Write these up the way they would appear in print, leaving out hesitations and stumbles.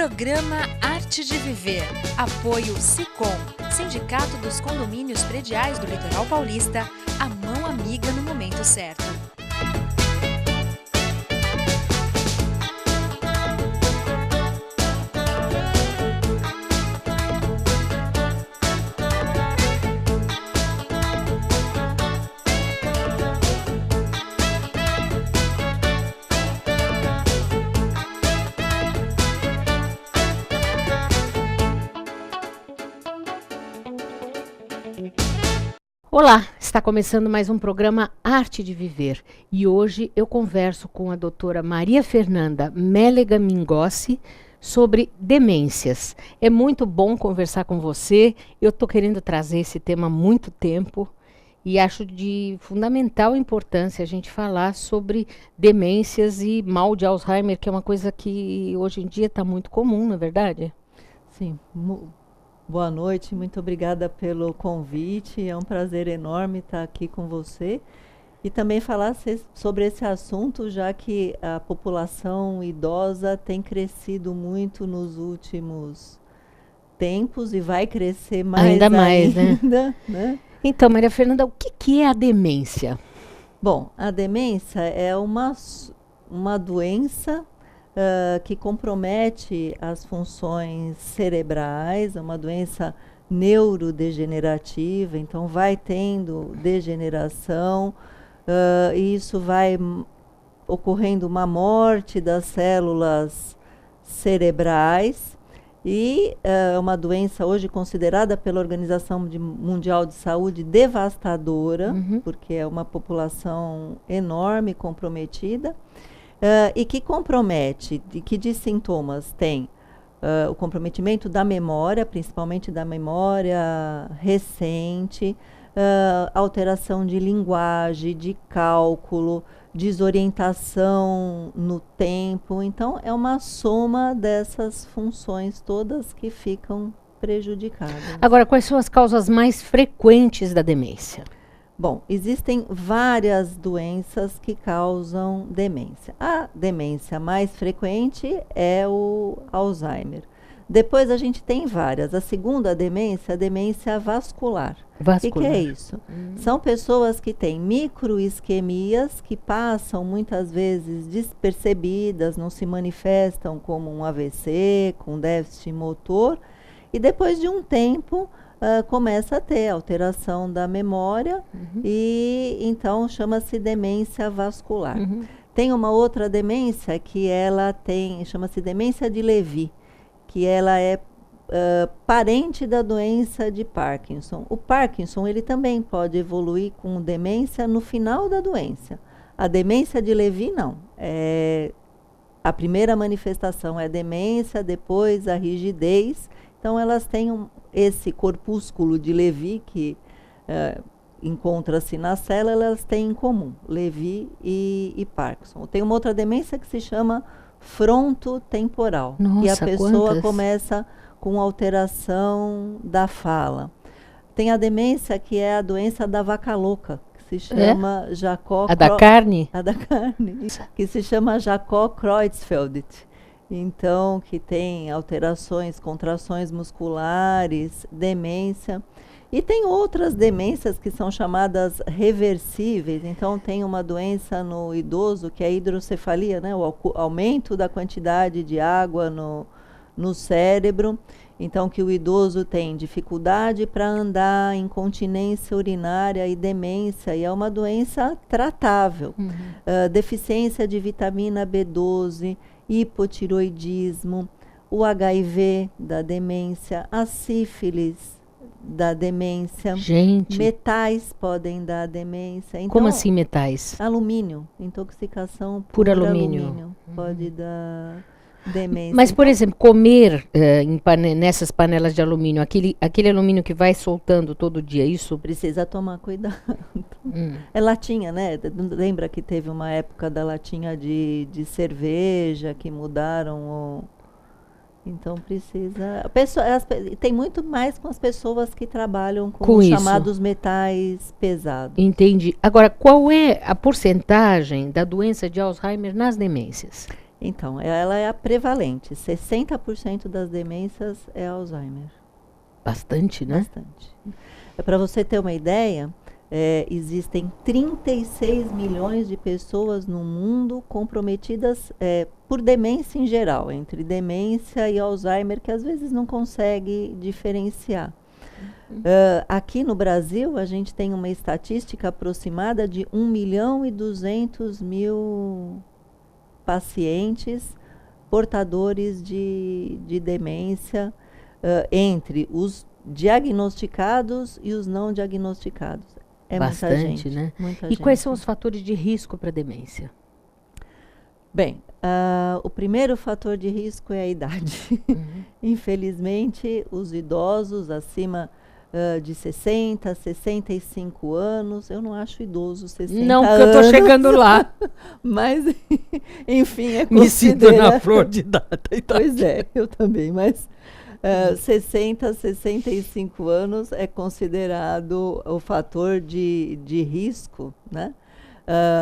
Programa Arte de Viver. Apoio Sicom, Sindicato dos Condomínios Prediais do Litoral Paulista, a mão amiga no momento certo. Olá, está começando mais um programa Arte de Viver e hoje eu converso com a doutora Maria Fernanda Mélega Mingossi sobre demências. É muito bom conversar com você, eu estou querendo trazer esse tema há muito tempo e acho de fundamental importância a gente falar sobre demências e mal de Alzheimer, que é uma coisa que hoje em dia está muito comum, não é verdade? Sim, boa noite, muito obrigada pelo convite, é um prazer enorme estar aqui com você e também falar sobre esse assunto, já que a população idosa tem crescido muito nos últimos tempos e vai crescer mais ainda mais, né? Então, Maria Fernanda, o que é a demência? Bom, a demência é uma doença que compromete as funções cerebrais, é uma doença neurodegenerativa, então vai tendo degeneração, e isso vai ocorrendo uma morte das células cerebrais, e é uma doença hoje considerada pela Organização Mundial de Saúde devastadora, porque é uma população enorme, comprometida. E que compromete, de sintomas tem o comprometimento da memória, principalmente da memória recente, alteração de linguagem, de cálculo, desorientação no tempo. Então, é uma soma dessas funções todas que ficam prejudicadas. Agora, quais são as causas mais frequentes da demência? Bom, existem várias doenças que causam demência. A demência mais frequente é o Alzheimer. Depois a gente tem várias. A segunda demência é a demência vascular. O que é isso? São pessoas que têm microisquemias que passam muitas vezes despercebidas, não se manifestam como um AVC, com déficit motor, e depois de um tempo começa a ter alteração da memória e então chama-se demência vascular. Tem uma outra demência que ela chama-se demência de Lewy, que ela é parente da doença de Parkinson. O Parkinson ele também pode evoluir com demência no final da doença. A demência de Lewy não. A primeira manifestação é demência, depois a rigidez. Então elas têm esse corpúsculo de Lewy que encontra-se na célula, elas têm em comum, Lewy e Parkinson. Tem uma outra demência que se chama frontotemporal. Nossa, e a pessoa quantas? começa com alteração da fala. Tem a demência que é a doença da vaca louca, que se chama A da carne? A da carne, que se chama Jacob-Creutzfeldt. Então, que tem alterações, contrações musculares, demência. E tem outras demências que são chamadas reversíveis. Então, tem uma doença no idoso que é a hidrocefalia, né? O aumento da quantidade de água no cérebro. Então, que o idoso tem dificuldade para andar, incontinência urinária e demência. E é uma doença tratável. Deficiência de vitamina B12, hipotiroidismo, o HIV da demência, a sífilis da demência. Gente. Metais podem dar demência. Então, Como assim metais? Alumínio, intoxicação Por por alumínio. pode dar demência. Mas, por exemplo, comer nessas panelas de alumínio, aquele alumínio que vai soltando todo dia, isso? Precisa tomar cuidado. É latinha, né? Lembra que teve uma época da latinha de cerveja que mudaram Então precisa. Tem muito mais com as pessoas que trabalham com os chamados metais pesados. Entendi. Agora, qual é a porcentagem da doença de Alzheimer nas demências? Então, ela é a prevalente. 60% das demências é Alzheimer. Bastante, né? Bastante. Para você ter uma ideia, existem 36 milhões de pessoas no mundo comprometidas por demência em geral, entre demência e Alzheimer, que às vezes não consegue diferenciar. Aqui no Brasil, a gente tem uma estatística aproximada de 1.200.000 pacientes portadores de demência, entre os diagnosticados e os não diagnosticados. É Bastante, muita gente, né? muita E quais gente. são os fatores de risco para demência? Bem, o primeiro fator de risco é a idade. Infelizmente, os idosos acima de 60, 65 anos, eu não acho idoso 60 Não, porque anos. eu estou chegando lá. Mas, enfim, é Me sinto considera- na flor de data. Pois é, eu também, mas 60, 65 anos é considerado o fator de risco, né?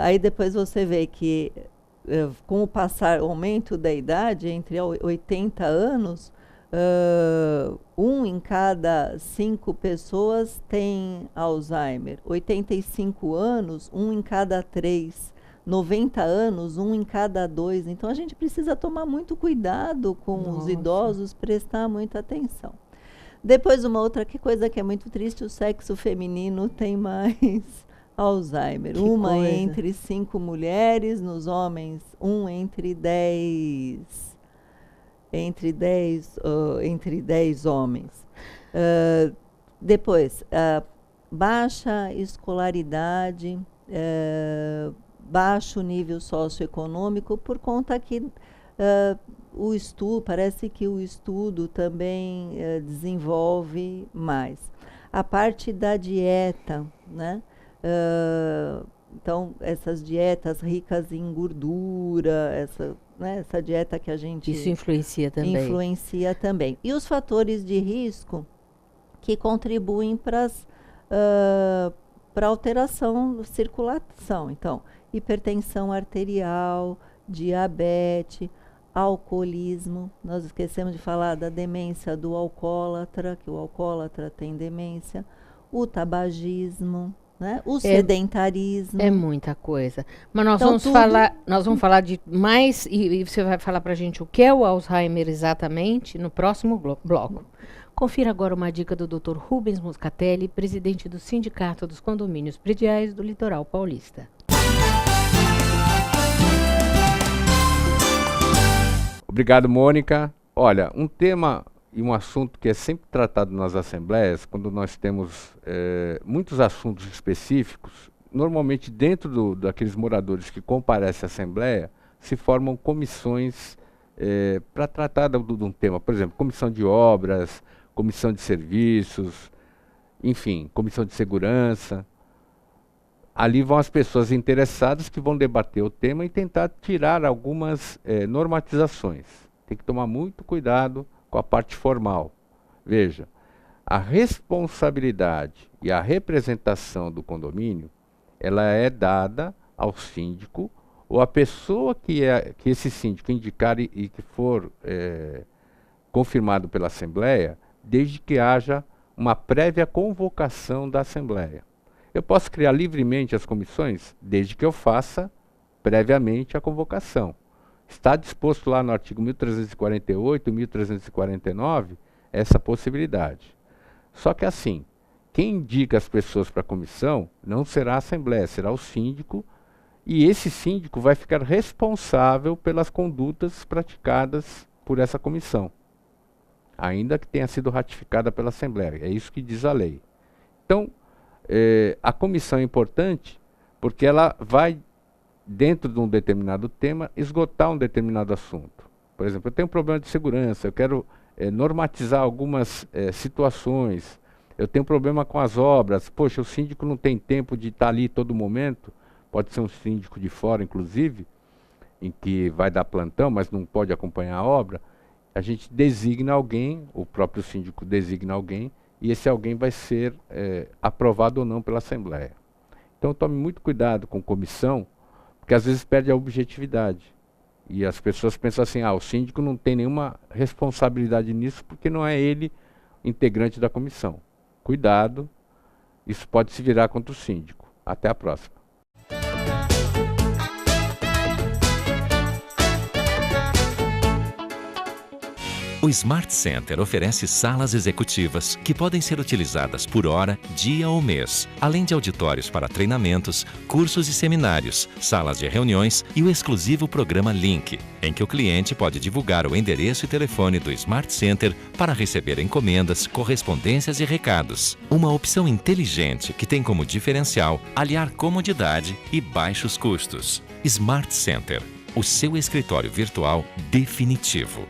Aí depois você vê que com o aumento da idade, entre 80 anos, 1 em cada 5 pessoas tem Alzheimer. 85 anos, 1 em cada 3. 90 anos, 1 em cada 2. Então a gente precisa tomar muito cuidado com os Nossa. idosos, prestar muita atenção. Depois, uma outra coisa que é muito triste, o sexo feminino tem mais Alzheimer. Que Uma coisa. entre 5 mulheres, nos homens, 1 entre 10. Entre 10 homens. Depois, baixa escolaridade, baixo nível socioeconômico, por conta que parece que o estudo também desenvolve mais. A parte da dieta, né? Então, essas dietas ricas em gordura, essa dieta que a gente Isso influencia também. influencia também. E os fatores de risco que contribuem para alteração da circulação. Então, hipertensão arterial, diabetes, alcoolismo. Nós esquecemos de falar da demência do alcoólatra, que o alcoólatra tem demência, o tabagismo, né? O sedentarismo. É muita coisa. Mas nós Então, vamos falar de mais, e você vai falar para a gente o que é o Alzheimer exatamente no próximo bloco. Confira agora uma dica do Dr. Rubens Moscatelli, presidente do Sindicato dos Condomínios Prediais do Litoral Paulista. Obrigado, Mônica. Olha, um tema e um assunto que é sempre tratado nas assembleias, quando nós temos muitos assuntos específicos, normalmente dentro daqueles moradores que comparecem à assembleia, se formam comissões para tratar de um tema. Por exemplo, comissão de obras, comissão de serviços, enfim, comissão de segurança. Ali vão as pessoas interessadas que vão debater o tema e tentar tirar algumas normatizações. Tem que tomar muito cuidado com a parte formal. Veja, a responsabilidade e a representação do condomínio, ela é dada ao síndico ou à pessoa que esse síndico indicar e que for confirmado pela Assembleia, desde que haja uma prévia convocação da Assembleia. Eu posso criar livremente as comissões, desde que eu faça previamente a convocação. Está disposto lá no artigo 1348 e 1349 essa possibilidade. Só que assim, quem indica as pessoas para a comissão não será a Assembleia, será o síndico, e esse síndico vai ficar responsável pelas condutas praticadas por essa comissão, ainda que tenha sido ratificada pela Assembleia. É isso que diz a lei. Então, a comissão é importante porque ela vai, dentro de um determinado tema, esgotar um determinado assunto. Por exemplo, eu tenho um problema de segurança, eu quero normatizar algumas situações, eu tenho um problema com as obras, poxa, o síndico não tem tempo de estar ali todo momento, pode ser um síndico de fora, inclusive, em que vai dar plantão, mas não pode acompanhar a obra. A gente designa alguém, o próprio síndico designa alguém, e esse alguém vai ser aprovado ou não pela Assembleia. Então tome muito cuidado com comissão, porque às vezes perde a objetividade. E as pessoas pensam assim, o síndico não tem nenhuma responsabilidade nisso porque não é ele integrante da comissão. Cuidado, isso pode se virar contra o síndico. Até a próxima. O Smart Center oferece salas executivas que podem ser utilizadas por hora, dia ou mês, além de auditórios para treinamentos, cursos e seminários, salas de reuniões e o exclusivo programa Link, em que o cliente pode divulgar o endereço e telefone do Smart Center para receber encomendas, correspondências e recados. Uma opção inteligente que tem como diferencial aliar comodidade e baixos custos. Smart Center, o seu escritório virtual definitivo.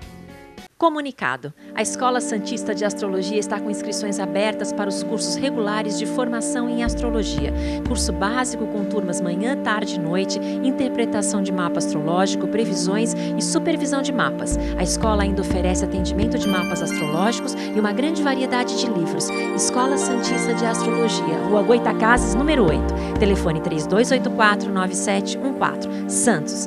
Comunicado. A Escola Santista de Astrologia está com inscrições abertas para os cursos regulares de formação em astrologia. Curso básico com turmas manhã, tarde e noite, interpretação de mapa astrológico, previsões e supervisão de mapas. A escola ainda oferece atendimento de mapas astrológicos e uma grande variedade de livros. Escola Santista de Astrologia, Rua Goitacazes, número 8. Telefone 3284-9714. Santos.